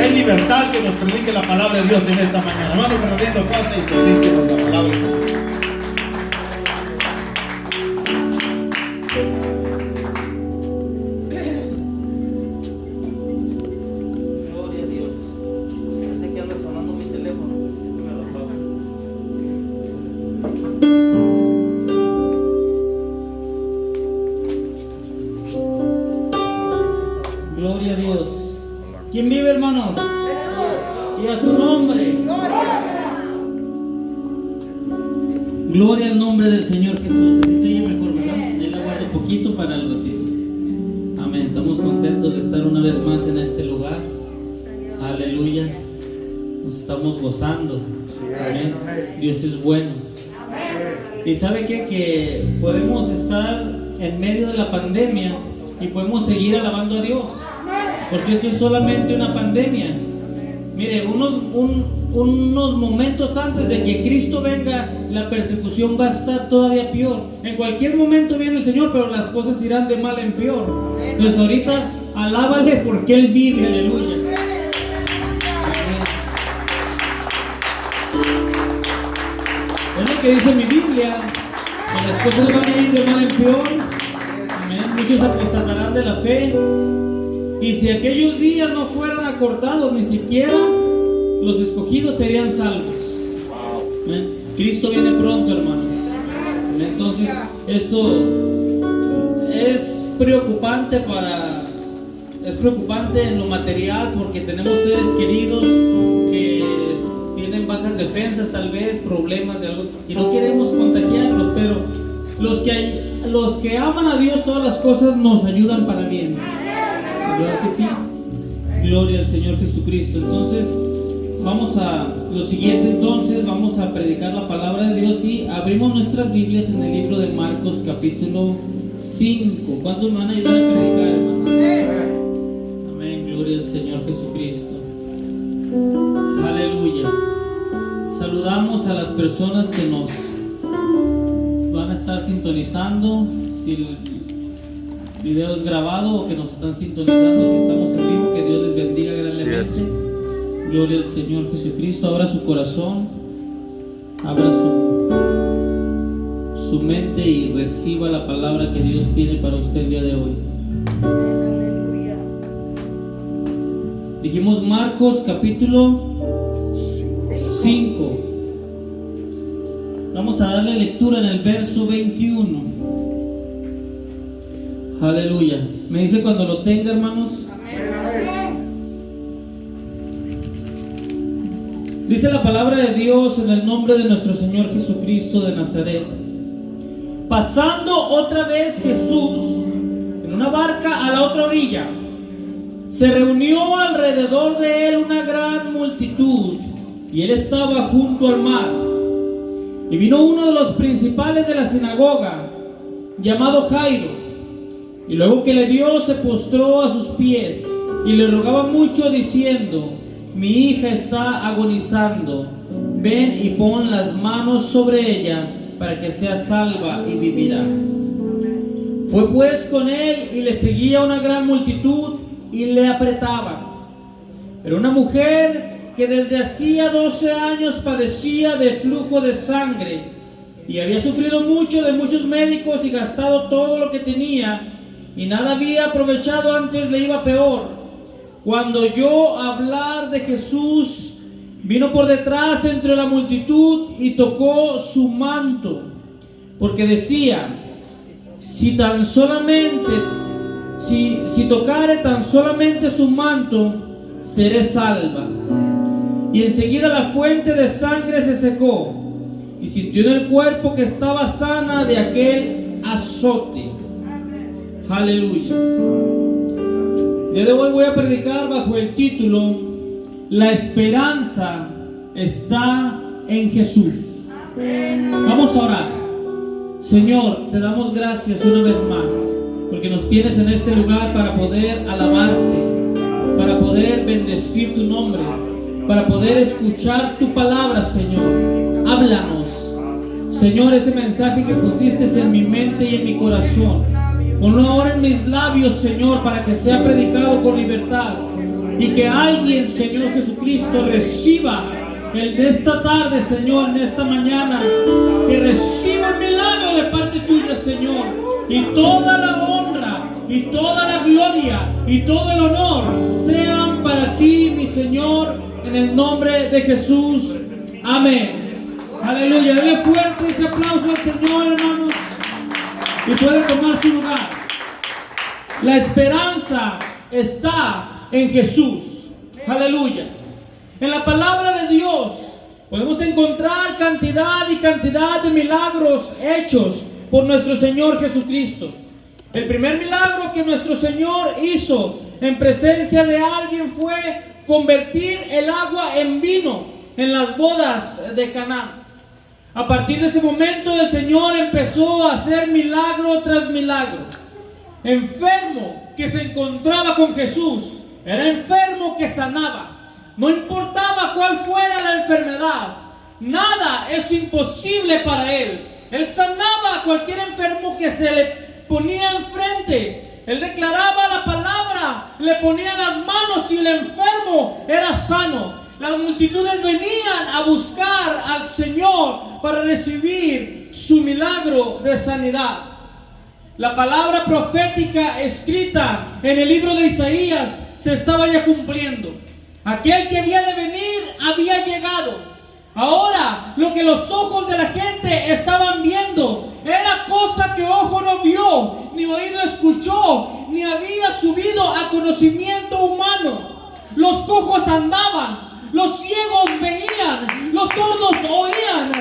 que hay libertad, que nos predique la palabra de Dios en esta mañana. Hermano, que nos riendo casa y predíquenos la palabra de Dios. Gloria a Dios. Sé que anda sonando mi teléfono. Déjeme lo apago. Gloria a Dios. ¿Quién vive, hermanos? Y a su nombre. Gloria al nombre del Señor Jesús. Así se oye mejor, ¿verdad? Ahí la guardo poquito para el ratito. Amén. Estamos contentos de estar una vez más en este lugar. Aleluya. Nos estamos gozando. Amén. Dios es bueno. Y ¿sabe qué? Que podemos estar en medio de la pandemia y podemos seguir alabando a Dios. Porque esto es solamente una pandemia. Mire, unos momentos antes de que Cristo venga, la persecución va a estar todavía peor. En cualquier momento viene el Señor, pero las cosas irán de mal en peor. Entonces ahorita alábale porque Él vive, aleluya. Es lo que dice mi Biblia, que las cosas van a ir de mal en peor. Amén. Muchos apostatarán de la fe. Y si aquellos días no fueran acortados, ni siquiera los escogidos serían salvos. Amén. Cristo viene pronto, hermanos. Amén. Entonces, esto es preocupante en lo material, porque tenemos seres queridos que tienen bajas defensas, tal vez problemas de algo, y no queremos contagiarlos, pero los que aman a Dios, todas las cosas nos ayudan para bien. ¿Verdad que sí? Gloria al Señor Jesucristo. Entonces, vamos a lo siguiente. Entonces, vamos a predicar la palabra de Dios y abrimos nuestras Biblias en el libro de Marcos, capítulo 5. ¿Cuántos me van a ayudar a predicar, hermanos? Amén. Gloria al Señor Jesucristo. Aleluya. Saludamos a las personas que nos van a estar sintonizando. Si el video es grabado o que nos están sintonizando, si estamos en vivo, que Dios les bendiga grandemente. Gloria al Señor Jesucristo. Abra su corazón, abra su mente y reciba la palabra que Dios tiene para usted el día de hoy. Dijimos Marcos capítulo 5. Vamos a darle lectura en el verso 21. Aleluya. Me dice cuando lo tenga, hermanos. Dice la palabra de Dios en el nombre de nuestro Señor Jesucristo de Nazaret. Pasando otra vez Jesús en una barca a la otra orilla, se reunió alrededor de él una gran multitud, y él estaba junto al mar. Y vino uno de los principales de la sinagoga, llamado Jairo, y luego que le vio, se postró a sus pies y le rogaba mucho, diciendo: mi hija está agonizando, ven y pon las manos sobre ella para que sea salva y vivirá. Fue pues con él y le seguía una gran multitud y le apretaban. Pero una mujer que desde hacía 12 años padecía de flujo de sangre y había sufrido mucho de muchos médicos y gastado todo lo que tenía, y nada había aprovechado, antes le iba peor, cuando oyó hablar de Jesús, vino por detrás entre la multitud y tocó su manto, porque decía: si tocare tan solamente su manto, seré salva. Y enseguida la fuente de sangre se secó, y sintió en el cuerpo que estaba sana de aquel azote. Aleluya. El día de hoy voy a predicar bajo el título: la esperanza está en Jesús. Vamos a orar. Señor, te damos gracias una vez más, porque nos tienes en este lugar para poder alabarte, para poder bendecir tu nombre, para poder escuchar tu palabra. Señor, háblanos, Señor, ese mensaje que pusiste en mi mente y en mi corazón, ponlo ahora en mis labios, Señor, para que sea predicado con libertad. y que alguien, Señor Jesucristo, reciba de esta tarde, Señor, en esta mañana, que reciba el milagro de parte tuya, Señor, y toda la honra y toda la gloria y todo el honor sean para ti, mi Señor, en el nombre de Jesús. Amén. Aleluya. Dele fuerte ese aplauso al Señor, hermanos, y puede tomar su lugar. La esperanza está en Jesús. Aleluya. En la palabra de Dios podemos encontrar cantidad y cantidad de milagros hechos por nuestro Señor Jesucristo. El primer milagro que nuestro Señor hizo en presencia de alguien fue convertir el agua en vino en las bodas de Caná. A partir de ese momento el Señor empezó a hacer milagro tras milagro. Enfermo que se encontraba con Jesús era enfermo que sanaba. No importaba cuál fuera la enfermedad, nada es imposible para Él. Él sanaba a cualquier enfermo que se le ponía enfrente. Él declaraba la palabra, le ponía las manos y el enfermo era sano. Las multitudes venían a buscar al Señor para recibir su milagro de sanidad. La palabra profética escrita en el libro de Isaías se estaba ya cumpliendo. Aquel que había de venir había llegado. Ahora lo que los ojos de la gente estaban viendo era cosa que ojo no vio, ni oído escuchó, ni había subido a conocimiento humano. Los cojos andaban, los ciegos veían, los sordos oían,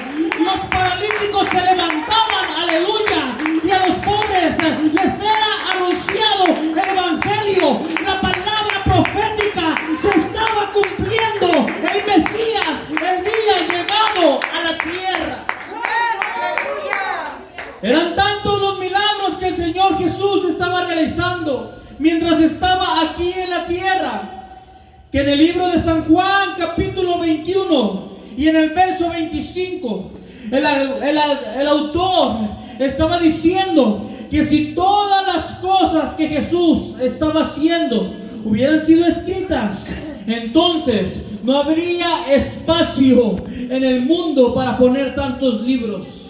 los paralíticos se levantaban, aleluya, y a los pobres les era anunciado el evangelio. La palabra profética se estaba cumpliendo. El Mesías había llegado a la tierra. Eran tantos los milagros que el Señor Jesús estaba realizando mientras estaba aquí en la tierra, que en el libro de San Juan capítulo 21 y en el verso 25 el autor estaba diciendo que si todas las cosas que Jesús estaba haciendo hubieran sido escritas, entonces no habría espacio en el mundo para poner tantos libros.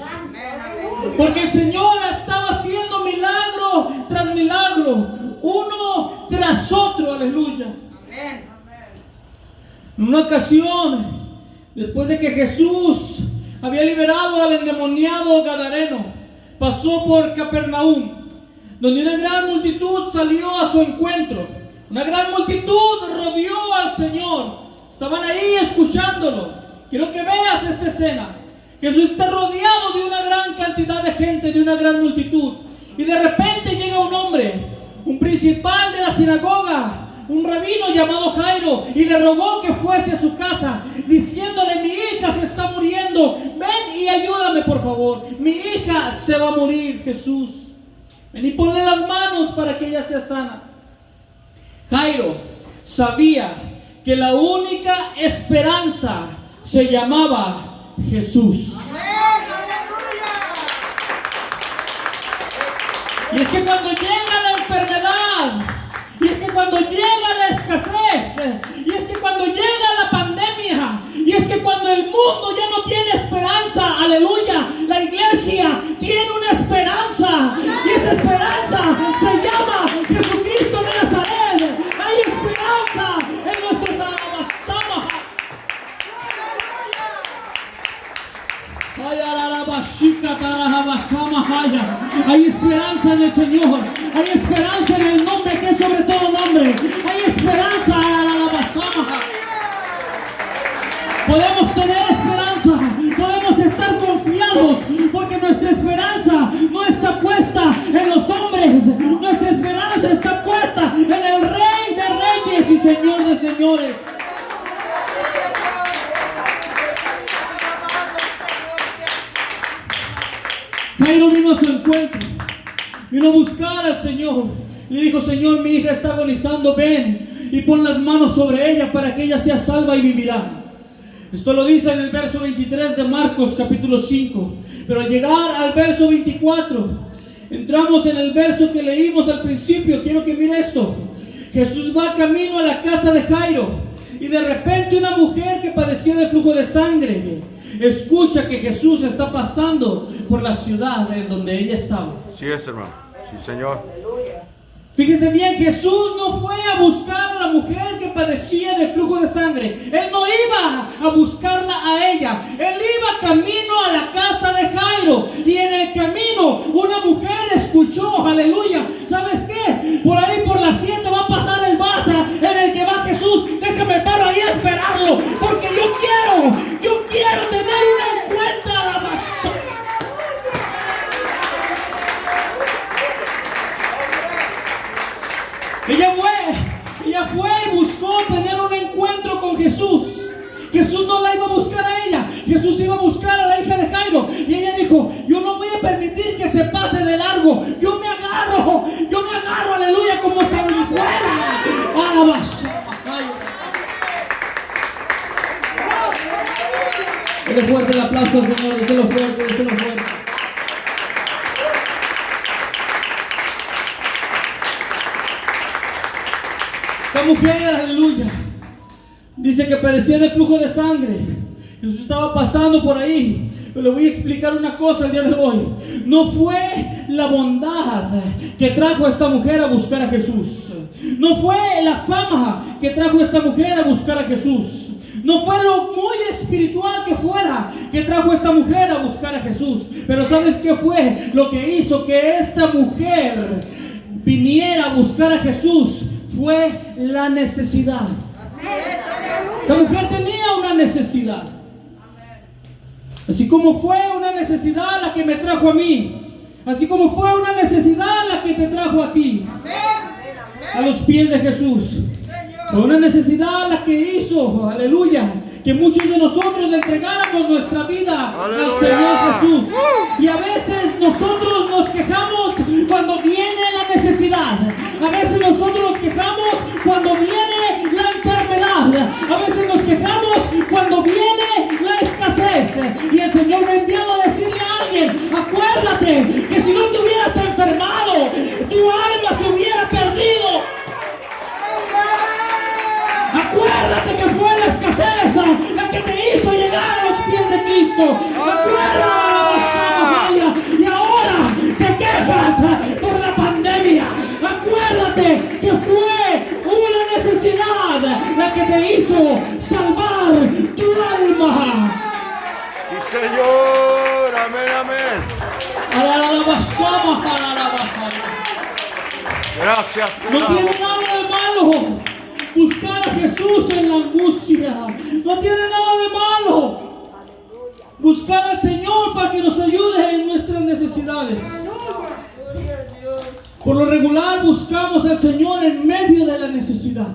Porque el Señor estaba haciendo milagro tras milagro, uno tras otro, aleluya. En una ocasión, después de que Jesús había liberado al endemoniado gadareno, pasó por Capernaum, donde una gran multitud salió a su encuentro. Una gran multitud rodeó al Señor. Estaban ahí escuchándolo. Quiero que veas esta escena. Jesús está rodeado de una gran cantidad de gente, de una gran multitud. Y de repente llega un hombre, un principal de la sinagoga, un rabino llamado Jairo, y le rogó que fuese a su casa, diciéndole: mi hija se está muriendo, ven y ayúdame por favor, mi hija se va a morir. Jesús, ven y ponle las manos para que ella sea sana. Jairo sabía que la única esperanza se llamaba Jesús. Y es que cuando llega la enfermedad, y es que cuando llega la escasez, y es que cuando llega la pandemia, y es que cuando el mundo ya no tiene esperanza, aleluya, la iglesia tiene una esperanza, y esa esperanza se llama Jesucristo de Nazaret. Hay esperanza en nuestros alabazamas. Hay esperanza en el Señor. Hay esperanza en el nombre que es sobre todo nombre. Hay esperanza en la alabazama. Podemos tener esperanza. Podemos estar confiados porque nuestra esperanza no está puesta en los hombres. Nuestra esperanza está puesta en el Rey de Reyes y Señor de Señores. Jairo vino a su encuentro, vino a buscar al Señor. Le dijo: Señor, mi hija está agonizando, ven y pon las manos sobre ella para que ella sea salva y vivirá. Esto lo dice en el verso 23 de Marcos capítulo 5. Pero al llegar al verso 24, entramos en el verso que leímos al principio. Quiero que mire esto. Jesús va camino a la casa de Jairo y de repente una mujer que padecía de flujo de sangre escucha que Jesús está pasando por la ciudad en donde ella estaba. Sí es, hermano. Sí, Señor. Fíjese bien, Jesús no fue a buscar a la mujer que padecía de flujo de sangre. Él no iba a buscarla a ella. Él iba camino a la casa de Jairo. Y en el camino una mujer escuchó, aleluya. ¿Sabes qué? Por ahí por las 7 va a pasar el Baza en el que va Jesús. Déjame paro ahí a esperarlo. Porque yo quiero tener una encuentro a la Baza. Ella fue y buscó tener un encuentro con Jesús. Jesús no la iba a buscar a ella. Jesús iba a buscar a la hija de Jairo. Y ella dijo, yo no voy a permitir que se pase de largo. Yo me agarro, aleluya, como sanguijuela. Dele fuerte el aplauso al Señor, déselo fuerte, déselo fuerte. Esta mujer, aleluya, dice que padecía de flujo de sangre. Jesús estaba pasando por ahí. Pero le voy a explicar una cosa el día de hoy. No fue la bondad que trajo a esta mujer a buscar a Jesús. No fue la fama que trajo a esta mujer a buscar a Jesús. No fue lo muy espiritual que fuera que trajo a esta mujer a buscar a Jesús. Pero ¿sabes qué fue lo que hizo que esta mujer viniera a buscar a Jesús? Fue la necesidad. Esta mujer tenía una necesidad. Así como fue una necesidad la que me trajo a mí, así como fue una necesidad la que te trajo a ti, a los pies de Jesús. Fue una necesidad la que hizo, aleluya, que muchos de nosotros le entregáramos nuestra vida al Señor Jesús. Y a veces nosotros nos quejamos cuando viene la necesidad. A veces nosotros nos quejamos cuando viene la enfermedad. A veces nos quejamos cuando viene la escasez. Y el Señor me ha enviado a decirle a alguien, acuérdate que si no te hubieras enfermado, tu alma se hubiera perdido. Acuérdate que fue la escasez la que te hizo llegar a los pies de Cristo. Acuérdate, y ahora te quejas por la pandemia. Acuérdate que fue una necesidad la que te hizo salvar tu alma. Sí, Señor. Amén, amén. Gracias. No tiene nada de malo buscar a Jesús en la angustia. No tiene nada de malo buscar al Señor para que nos ayude en nuestras necesidades. Por lo regular buscamos al Señor en medio de la necesidad.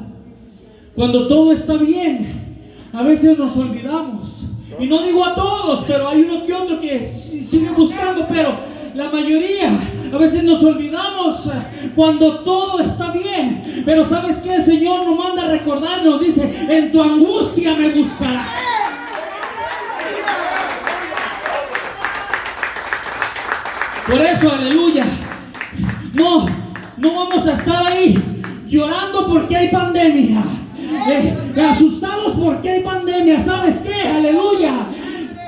Cuando todo está bien, a veces nos olvidamos. Y no digo a todos, pero hay uno que otro que sigue buscando, pero la mayoría, a veces nos olvidamos cuando todo está bien. Pero ¿sabes qué? El Señor nos manda a recordarnos, dice, en tu angustia me buscarás. Por eso, aleluya, no vamos a estar ahí llorando porque hay pandemia, asustados porque hay pandemia. ¿Sabes qué? Aleluya.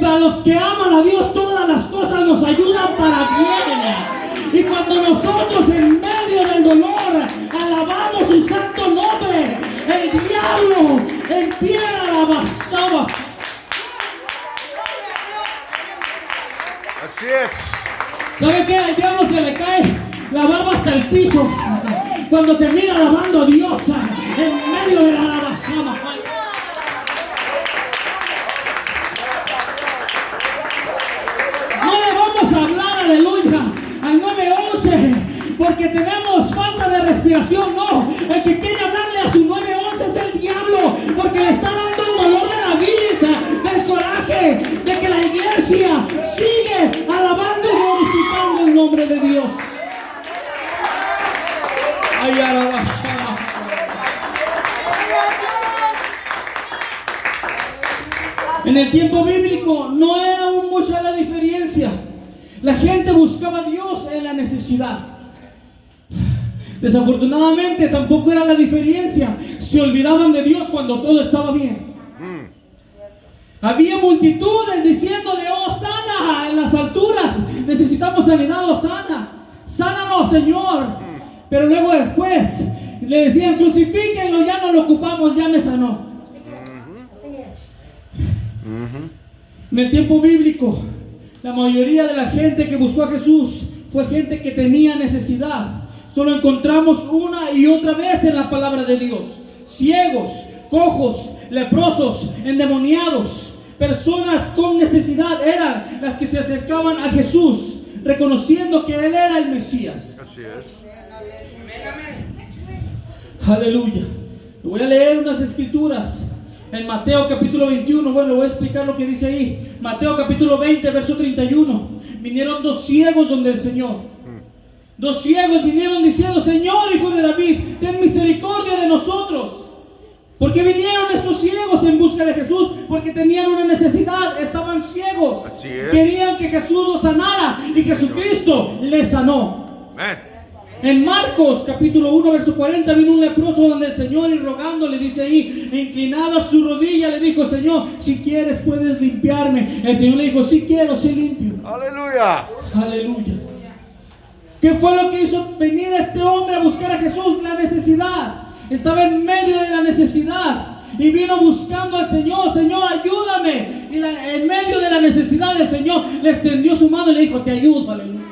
Para los que aman a Dios, todas las cosas nos ayudan para bien. Y cuando nosotros en medio del dolor alabamos su santo nombre, el diablo empieza a basar. Así es. ¿Sabe qué? Al diablo se le cae la barba hasta el piso cuando te mira alabando a Dios en medio de la alabazama. No le vamos a hablar, aleluya, al 911 porque tenemos falta de respiración. No, el que quiere hablarle a su 911 es el diablo, porque le está dando el dolor de la vida, del coraje, de que la iglesia sigue alabando y glorificando el nombre de Dios. Ay, alabazama. En el tiempo bíblico no era mucha la diferencia. La gente buscaba a Dios en la necesidad. Desafortunadamente tampoco era la diferencia. Se olvidaban de Dios cuando todo estaba bien. Había multitudes diciéndole: oh, sana en las alturas, necesitamos sanidad, oh, sana, sánanos, Señor. Pero luego después le decían: crucifíquenlo, ya no lo ocupamos, ya me sanó. En el tiempo bíblico, la mayoría de la gente que buscó a Jesús fue gente que tenía necesidad. Solo encontramos una y otra vez en la palabra de Dios: ciegos, cojos, leprosos, endemoniados. Personas con necesidad eran las que se acercaban a Jesús, reconociendo que Él era el Mesías. Así es. Aleluya. Voy a leer unas escrituras en Mateo capítulo 21. Bueno, le voy a explicar lo que dice ahí. Mateo capítulo 20, verso 31. Vinieron dos ciegos donde el Señor. Dos ciegos vinieron diciendo: Señor, Hijo de David, ten misericordia de nosotros. Porque vinieron estos ciegos en busca de Jesús, porque tenían una necesidad, estaban ciegos. Así es. Querían que Jesús los sanara y Jesucristo les sanó. En Marcos capítulo 1 verso 40 vino un leproso donde el Señor, y rogando, le dice ahí, inclinada su rodilla, le dijo: Señor, si quieres puedes limpiarme. El Señor le dijo: sí quiero, sí limpio. Aleluya. Aleluya. ¿Qué fue lo que hizo venir a este hombre a buscar a Jesús? La necesidad. Estaba en medio de la necesidad y vino buscando al Señor: Señor, ayúdame. Y en medio de la necesidad, el Señor le extendió su mano y le dijo: te ayudo. Aleluya.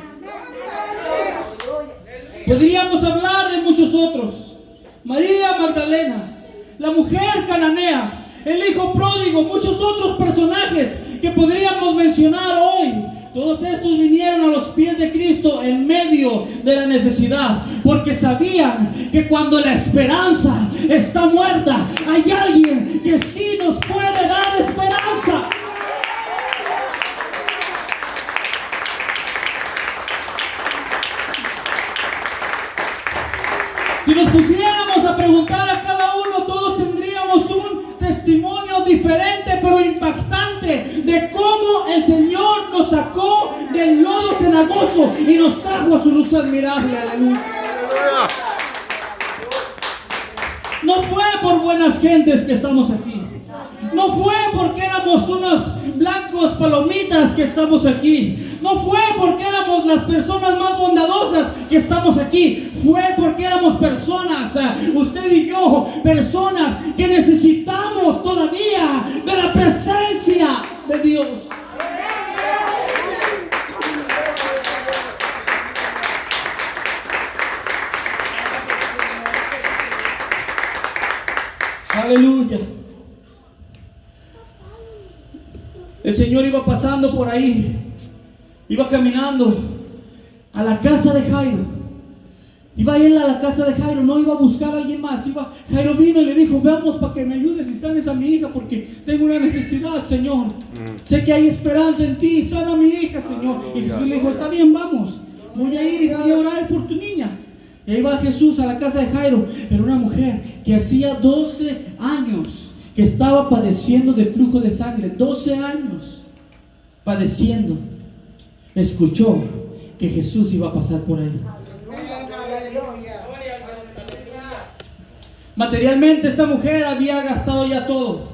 Podríamos hablar de muchos otros: María Magdalena, la mujer cananea, el hijo pródigo, muchos otros personajes que podríamos mencionar hoy. Todos estos vinieron a los pies de Cristo en medio de la necesidad, porque sabían que cuando la esperanza está muerta, hay alguien que sí nos puede dar esperanza. Si nos pusiéramos a preguntar a cada uno, todos tendríamos un testimonio diferente pero impactante de cómo el Señor nos sacó del lodo cenagoso y nos trajo a su luz admirable. Aleluya. No fue por buenas gentes que estamos aquí. No fue porque éramos unos blancos palomitas que estamos aquí. No fue porque éramos las personas más bondadosas que estamos aquí. Fue porque éramos personas, usted y yo, personas que necesitamos todavía de la presencia de Dios. Aleluya. El Señor iba pasando por ahí, iba caminando a la casa de Jairo. Iba él a la casa de Jairo, no iba a buscar a alguien más. Jairo vino y le dijo: vamos para que me ayudes y sanes a mi hija, porque tengo una necesidad, Señor. Sé que hay esperanza en ti, sana a mi hija, Señor. Y Jesús le dijo: está bien, vamos, voy a ir y voy a orar por tu niña. Y ahí va Jesús a la casa de Jairo. Pero una mujer que hacía 12 años que estaba padeciendo de flujo de sangre, 12 años padeciendo, escuchó que Jesús iba a pasar por ahí. Materialmente esta mujer había gastado ya todo.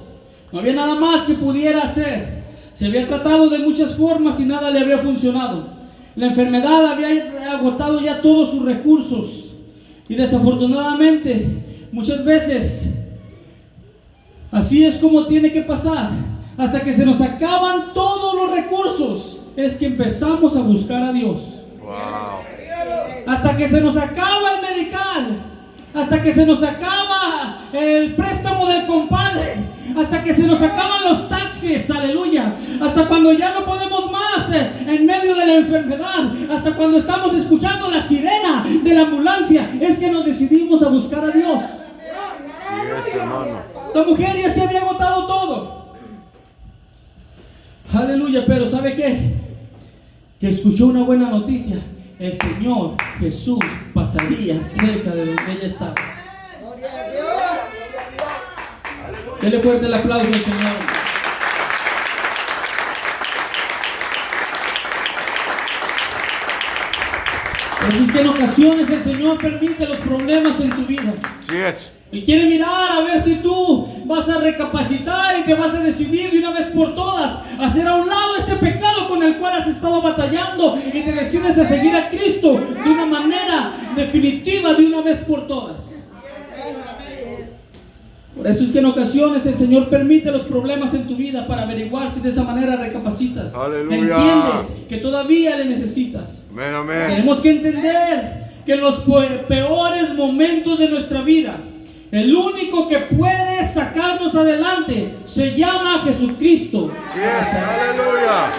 No había nada más que pudiera hacer. Se había tratado de muchas formas y nada le había funcionado. La enfermedad había agotado ya todos sus recursos. Y desafortunadamente, muchas veces, así es como tiene que pasar. Hasta que se nos acaban todos los recursos, es que empezamos a buscar a Dios. Wow. Hasta que se nos acaba el medical. Hasta que se nos acaba el préstamo del compadre. Hasta que se nos acaban los taxis, aleluya. Hasta cuando ya no podemos más en medio de la enfermedad. Hasta cuando estamos escuchando la sirena de la ambulancia, es que nos decidimos a buscar a Dios. Yes, hermano. Esta mujer ya se había agotado todo. Aleluya, pero ¿sabe qué? Que escuchó una buena noticia. El Señor Jesús pasaría cerca de donde ella estaba. Dele fuerte el aplauso al Señor. Por eso es que en ocasiones el Señor permite los problemas en tu vida. Así es. Él quiere mirar a ver si tú vas a recapacitar y te vas a decidir de una vez por todas hacer a un lado ese pecado con el cual has estado batallando y te decides a seguir a Cristo de una manera definitiva, de una vez por todas. Por eso es que en ocasiones el Señor permite los problemas en tu vida para averiguar si de esa manera recapacitas. Aleluya. Entiendes que todavía le necesitas. Amén, amén. Tenemos que entender que en los peores momentos de nuestra vida, el único que puede sacarnos adelante se llama Jesucristo. Así es. Aleluya.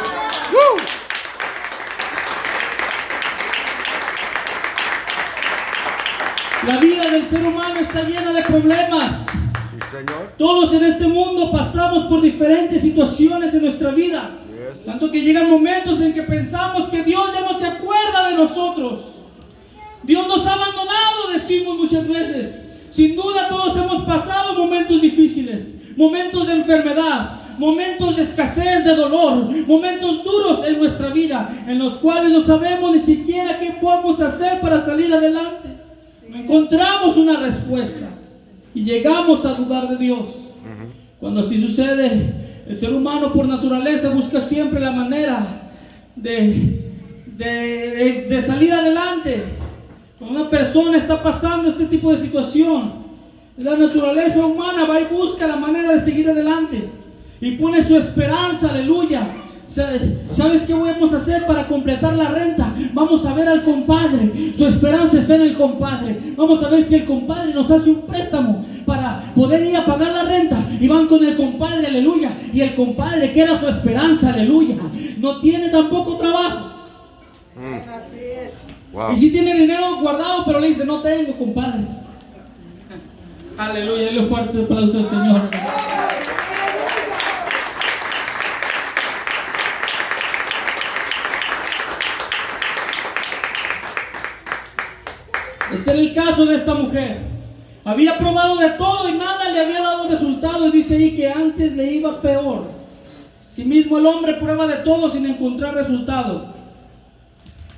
La vida del ser humano está llena de problemas. Sí, Señor. Todos en este mundo pasamos por diferentes situaciones en nuestra vida. Yes. Tanto que llegan momentos en que pensamos que Dios ya no se acuerda de nosotros. Dios nos ha abandonado, decimos muchas veces. Sin duda todos hemos pasado momentos difíciles, momentos de enfermedad, momentos de escasez, de dolor, momentos duros en nuestra vida, en los cuales no sabemos ni siquiera qué podemos hacer para salir adelante. No encontramos una respuesta y llegamos a dudar de Dios. Cuando así sucede, el ser humano por naturaleza busca siempre la manera de salir adelante. Cuando una persona está pasando este tipo de situación, la naturaleza humana va y busca la manera de seguir adelante y pone su esperanza, aleluya. ¿Sabes qué vamos a hacer para completar la renta? Vamos a ver al compadre. Su esperanza está en el compadre. Vamos a ver si el compadre nos hace un préstamo para poder ir a pagar la renta. Y van con el compadre, aleluya. Y el compadre, que era su esperanza, aleluya, no tiene tampoco trabajo. Así es. Wow. Y si tiene dinero guardado, pero le dice, no tengo, compadre. Aleluya, denle fuerte el aplauso al Señor. Este era el caso de esta mujer. Había probado de todo y nada le había dado resultado. Y dice ahí que antes le iba peor. Asimismo el hombre prueba de todo sin encontrar resultado.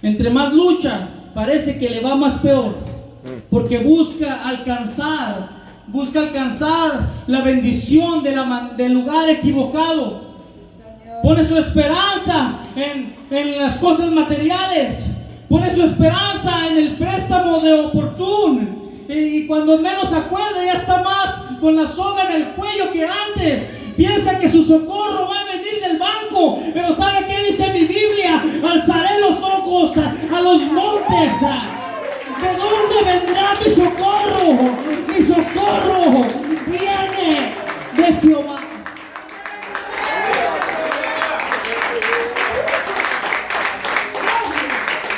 Entre más lucha, parece que le va más peor. Porque busca alcanzar la bendición del lugar equivocado. Pone su esperanza en las cosas materiales. Pone su esperanza en el préstamo de oportuno. Y cuando menos se acuerda, ya está más con la soga en el cuello que antes. Piensa que su socorro va a venir del banco. Pero ¿sabe qué dice mi Biblia? Alzaré los ojos a los montes. ¿De dónde vendrá mi socorro? Mi socorro viene de Jehová.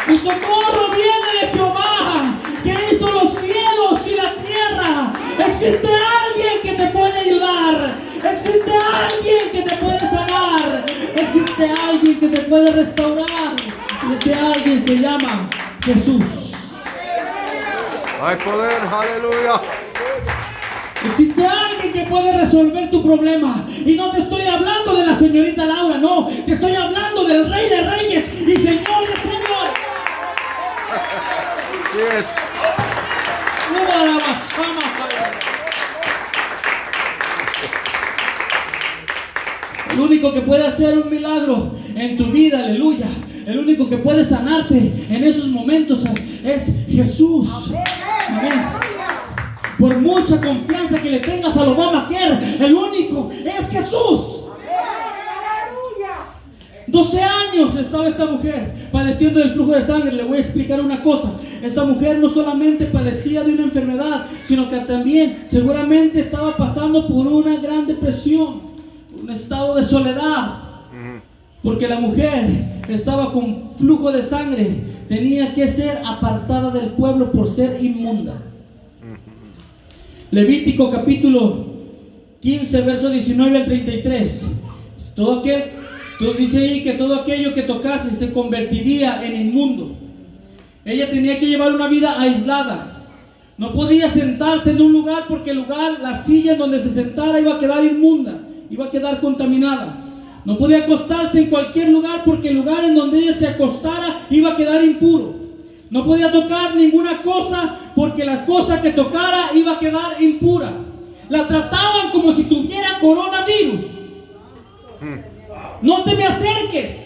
Mi socorro viene de Jehová, que hizo los cielos y la tierra. Existe alguien que te puede ayudar. Existe alguien que te puede sanar. Existe alguien que te puede restaurar. Y ese alguien se llama Jesús. Hay poder, aleluya. Existe alguien que puede resolver tu problema. Y no te estoy hablando de la señorita Laura, no. Te estoy hablando del Rey de Reyes y Señor de Señores. Así es. El único que puede hacer un milagro en tu vida, aleluya, el único que puede sanarte en esos momentos es Jesús. Amén. Por mucha confianza que le tengas al Obamacare, el único es Jesús. 12 años estaba esta mujer padeciendo del flujo de sangre. Le voy a explicar una cosa. Esta mujer no solamente padecía de una enfermedad, sino que también seguramente estaba pasando por una gran depresión, por un estado de soledad. Porque la mujer estaba con flujo de sangre, tenía que ser apartada del pueblo por ser inmunda. Levítico capítulo 15, verso 19 al 33. Dice ahí que todo aquello que tocase se convertiría en inmundo. Ella tenía que llevar una vida aislada. No podía sentarse en un lugar porque el lugar, la silla en donde se sentara iba a quedar inmunda, iba a quedar contaminada. No podía acostarse en cualquier lugar porque el lugar en donde ella se acostara iba a quedar impuro. No podía tocar ninguna cosa porque la cosa que tocara iba a quedar impura. La trataban como si tuviera coronavirus. No te me acerques.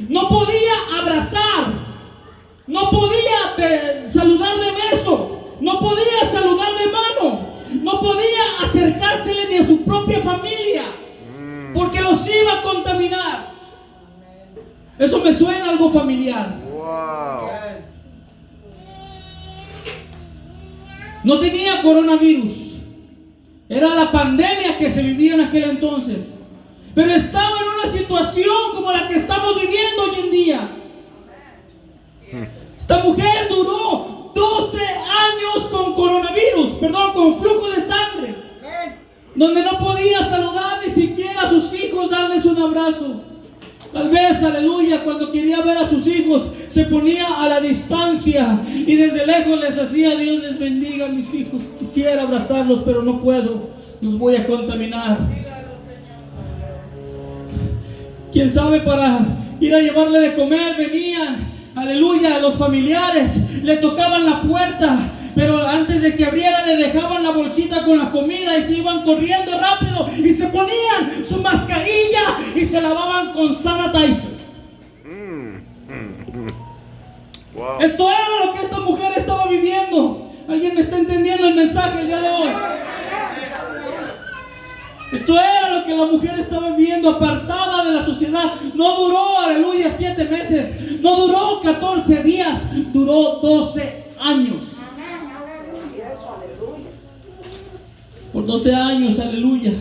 No podía abrazar. No podía saludar de beso. No podía saludar de mano. No podía acercársele ni a su propia familia, porque los iba a contaminar. Eso me suena algo familiar. Wow. No tenía coronavirus. Era la pandemia que se vivía en aquel entonces. Pero estaba en una situación como la que estamos viviendo hoy en día. Esta mujer duró 12 años con coronavirus, con flujo de sangre, donde no podía saludar ni siquiera a sus hijos, darles un abrazo. Tal vez, aleluya, cuando quería ver a sus hijos, se ponía a la distancia y desde lejos les hacía: Dios les bendiga a mis hijos. Quisiera abrazarlos, pero no puedo, los voy a contaminar. Quién sabe, para ir a llevarle de comer venían, aleluya, los familiares le tocaban la puerta, pero antes de que abriera le dejaban la bolsita con la comida y se iban corriendo rápido y se ponían su mascarilla y se lavaban con sanitizer. Wow. Esto era lo que esta mujer estaba viviendo. ¿Alguien me está entendiendo el mensaje el día de hoy? Esto era lo que la mujer estaba viviendo, apartada de la sociedad. No duró, aleluya, 7 meses. No duró 14 días. Duró 12 años. Por 12 años, aleluya.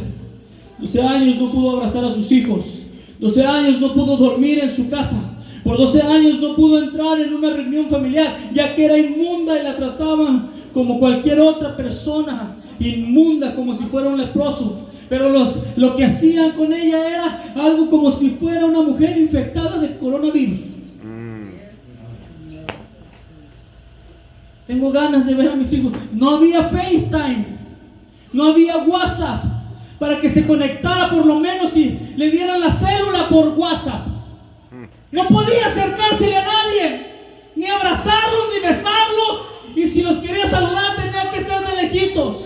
12 años no pudo abrazar a sus hijos. 12 años no pudo dormir en su casa. Por 12 años no pudo entrar en una reunión familiar, ya que era inmunda y la trataban como cualquier otra persona. Inmunda, como si fuera un leproso. Pero lo que hacían con ella era algo como si fuera una mujer infectada de coronavirus. Tengo ganas de ver a mis hijos. No había FaceTime, no había WhatsApp para que se conectara por lo menos y le dieran la célula por WhatsApp. No podía acercársele a nadie, ni abrazarlos, ni besarlos. Y si los quería saludar, tenía que ser de lejitos.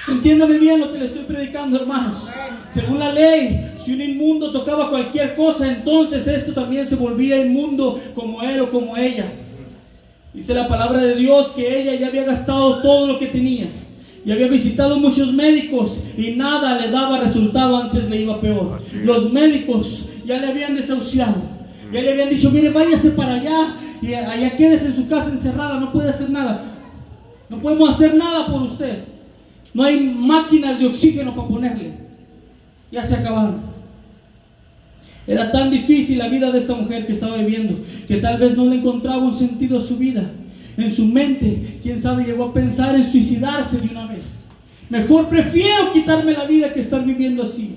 Entiéndame bien lo que le estoy predicando, hermanos. Según la ley, si un inmundo tocaba cualquier cosa, entonces esto también se volvía inmundo, como él o como ella. Dice la palabra de Dios que ella ya había gastado todo lo que tenía, y había visitado muchos médicos y nada le daba resultado, antes le iba peor. Los médicos ya le habían desahuciado, ya le habían dicho: mire, váyase para allá y allá quédese en su casa encerrada, no puede hacer nada, no podemos hacer nada por usted. No hay máquinas de oxígeno para ponerle. Ya se acabaron. Era tan difícil la vida de esta mujer que estaba viviendo, que tal vez no le encontraba un sentido a su vida. En su mente, quién sabe, llegó a pensar en suicidarse de una vez. Mejor prefiero quitarme la vida que estar viviendo así.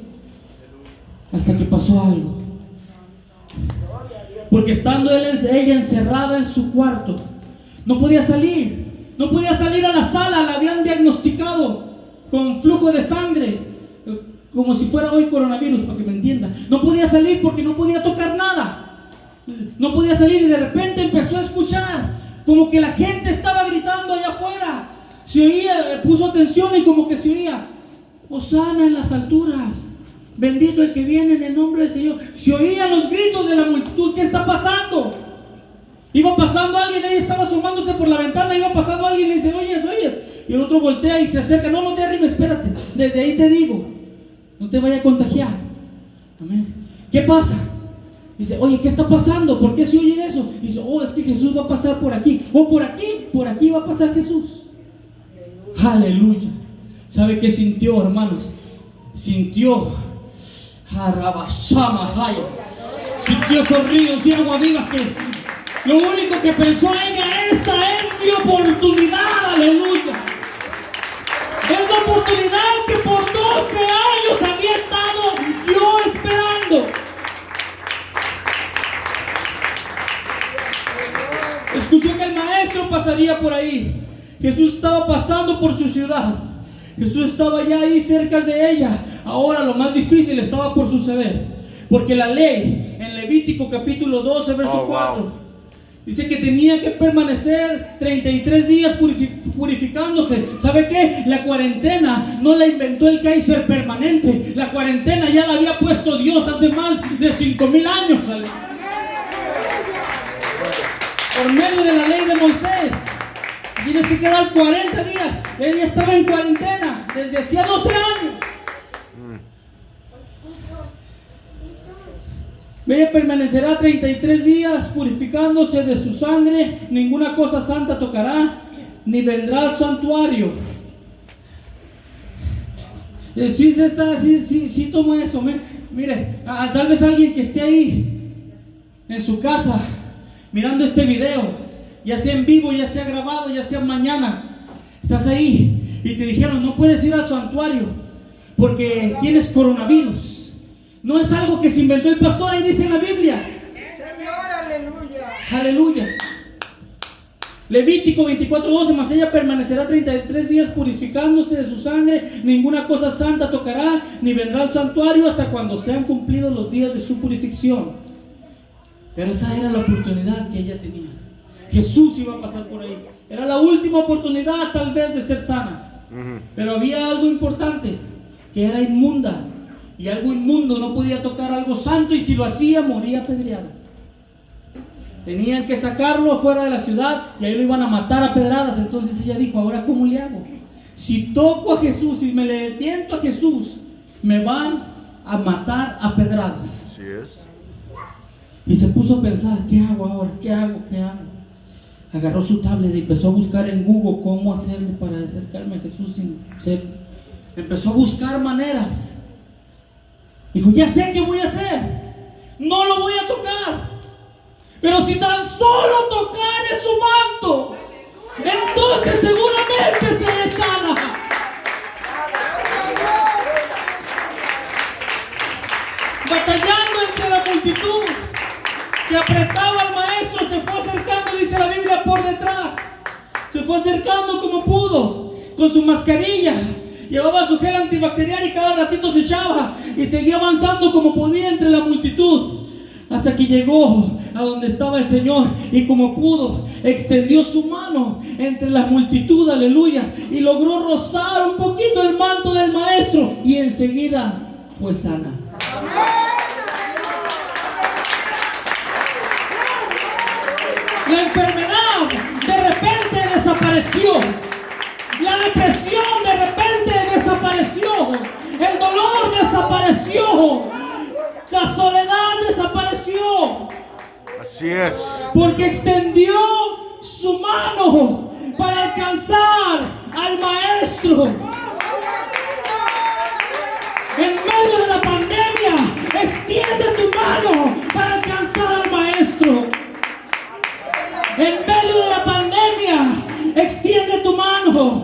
Hasta que pasó algo. Porque estando ella encerrada en su cuarto, no podía salir. No podía salir a la sala, la habían diagnosticado con flujo de sangre, como si fuera hoy coronavirus, para que me entienda. No podía salir porque no podía tocar nada. No podía salir y de repente empezó a escuchar como que la gente estaba gritando allá afuera. Se oía, puso atención y como que se oía: Hosana en las alturas, bendito el que viene en el nombre del Señor. Se oían los gritos de la multitud. ¿Qué está pasando? Iba pasando alguien, ella estaba asomándose por la ventana, iba pasando alguien y le dice: oyes. Y el otro voltea y se acerca: no te arrimes, espérate, desde ahí te digo, no te vaya a contagiar. Amén. ¿Qué pasa? Dice: oye, ¿qué está pasando? ¿Por qué se oye eso? Dice: es que Jesús va a pasar por aquí. Por aquí va a pasar Jesús. Aleluya. ¿Sabe qué sintió, hermanos? Sintió sintió esos ríos de agua viva que lo único que pensó ella: esta es mi oportunidad, aleluya. Es la oportunidad que por 12 años había estado yo esperando. Escuchó que el maestro pasaría por ahí. Jesús estaba pasando por su ciudad. Jesús estaba ya ahí cerca de ella. Ahora lo más difícil estaba por suceder, porque la ley en Levítico capítulo 12 verso 4 wow. Dice que tenía que permanecer 33 días purificándose. ¿Sabe qué? La cuarentena no la inventó el Kaiser permanente. La cuarentena ya la había puesto Dios hace más de 5,000 años. Por medio de la ley de Moisés. Tienes que quedar 40 días. Él ya estaba en cuarentena desde hacía 12 años. Ella permanecerá 33 días purificándose de su sangre, ninguna cosa santa tocará, ni vendrá al santuario. Sí, tomo eso. Mire, tal vez alguien que esté ahí en su casa mirando este video, ya sea en vivo, ya sea grabado, ya sea mañana, estás ahí y te dijeron no puedes ir al santuario porque tienes coronavirus. No es algo que se inventó el pastor, ahí dice en la Biblia. Señor, aleluya. Aleluya. Levítico 24:12, mas ella permanecerá 33 días purificándose de su sangre, ninguna cosa santa tocará, ni vendrá al santuario hasta cuando sean cumplidos los días de su purificación. Pero esa era la oportunidad que ella tenía. Jesús iba a pasar por ahí. Era la última oportunidad tal vez de ser sana. Pero había algo importante, que era inmunda. Y algo inmundo no podía tocar algo santo, y si lo hacía moría apedreadas. Tenían que sacarlo afuera de la ciudad y ahí lo iban a matar a pedradas. Entonces ella dijo, ahora ¿cómo le hago? Si toco a Jesús y me le viento a Jesús, me van a matar a pedradas. Así es. Y se puso a pensar, ¿qué hago ahora? ¿Qué hago? Agarró su tablet y empezó a buscar en Google cómo hacerle para acercarme a Jesús sin ser. Empezó a buscar maneras. Dijo, ya sé qué voy a hacer. No lo voy a tocar. Pero si tan solo tocare su manto, entonces seguramente seré sana. Batallando entre la multitud que apretaba al maestro, se fue acercando, dice la Biblia, por detrás. Se fue acercando como pudo, con su mascarilla. Llevaba su gel antibacterial y cada ratito se echaba y seguía avanzando como podía entre la multitud, hasta que llegó a donde estaba el Señor, y como pudo extendió su mano entre la multitud, aleluya, y logró rozar un poquito el manto del maestro, y enseguida fue sana. La enfermedad de repente desapareció. La depresión de repente desapareció. El dolor desapareció. La soledad desapareció. Así es. Porque extendió su mano para alcanzar al maestro. En medio de la pandemia, extiende tu mano para alcanzar al maestro. En medio de la pandemia, extiende tu mano